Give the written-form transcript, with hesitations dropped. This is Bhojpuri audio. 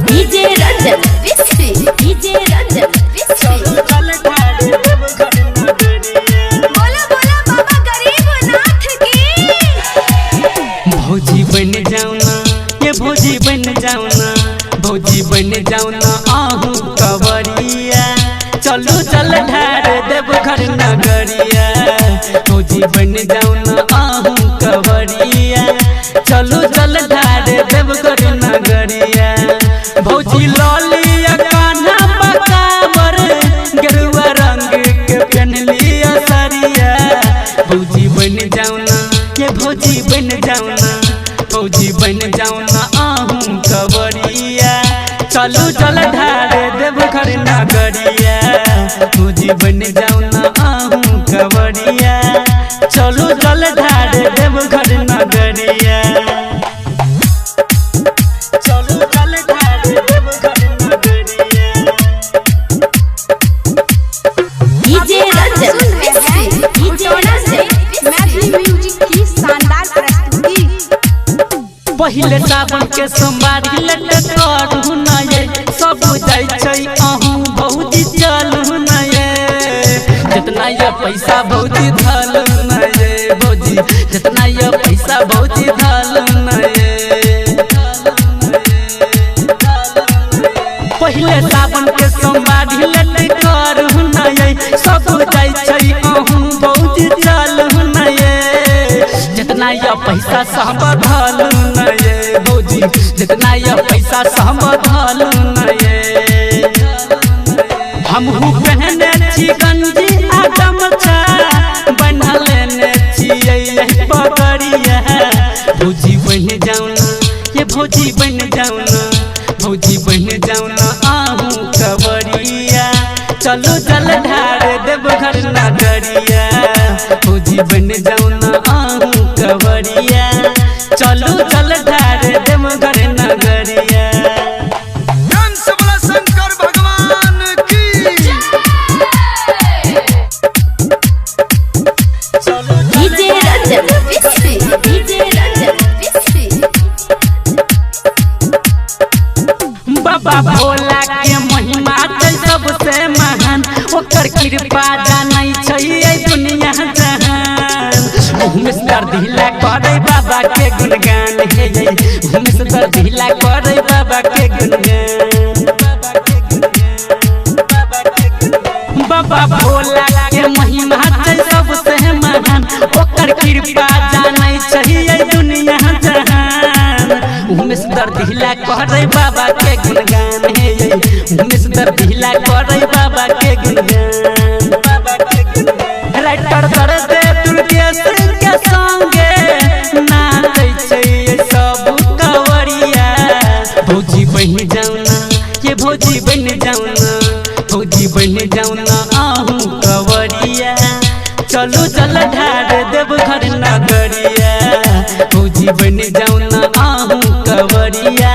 डीजे रंजन विस्फी डीजे रंजन विस्फी बोला बोला बाबा गरीबनाथ की। भौजी बन जाऊना ये भौजी बन जाऊना भौजी बन जाऊना आहू कवरिया चलो चल ढार देव घर नगरिया। भौजी बन जाऊना आहू कवरिया चलो चल ढार देव घर नगरिया। भौजी लौलिया कान्हा बकावर गेरुआ रंग के पहनलिया सरिया। भौजी बन जाऊना ये भौजी बन जाऊना भौजी बन जाऊना आहू कवरिया चलो चल ढारे देव घर नगरिया। भौजी बन जाऊना आहू कवरिया चलो चल ढारे देव घर नगरिया। चलो चल ढारे देव घर नगरिया। DJ Ranjan Bisfi DJ Ranjan Maithili music की शानदार प्रस्तुति। पहिले सावन के सोमवारी लट करू न ये सब जाय छै आहू भौजी चलू न ये। जितना ये पैसा भौजी धल न ये भौजी जितना ये पैसा भौजी धल न ये। पहिले सावन के सोमवारी लट करू न ये सब जाय छै आहू भौजी चलू न ये। जितना ये पैसा सब धल न ये भौजी जितना ये पैसा सब धल न ये। हमहू पहने छी गंजी आ गमछा बन्हल ने छियै यही पगड़िया। भौजी बन जाऊना ये भौजी बन जाऊना भौजी बन जाऊना आहू कवरिया चलो चल ढारे देव घर नगरिया। भौजी बन जाऊना आहू कवरिया चलो चल ढारे देव घर नगरिया। शंकर भगवान की डीजे रंजन विस्फी डीजे रंजन विस्फी बाबा भोला के महिमा छै सबसे महान ओकर कृपा जानै छै ए दुनिया जहान। मिस्टर ढीला करे बाबा के गुणगान हे मिस्टर ढीला करे बाबा के गुणगान। बाबा भोला के महिमा छै सबसे महान ओकर कृपा जानै छै ए दुनिया जहान। मिस्टर ढीला करे बाबा के गुणगान हे मिस्टर ढीला करे बाबा के गुणगान। राइटर कर दे दुर्गेश के संगे नाचै छै सब कवरिया। भौजी बन जाऊना ये भौजी बन जाऊना भौजी बन जाऊना आहू कवरिया चलो चल ढारे देव घर नगरिया। भौजी बन जाऊना आहू कवरिया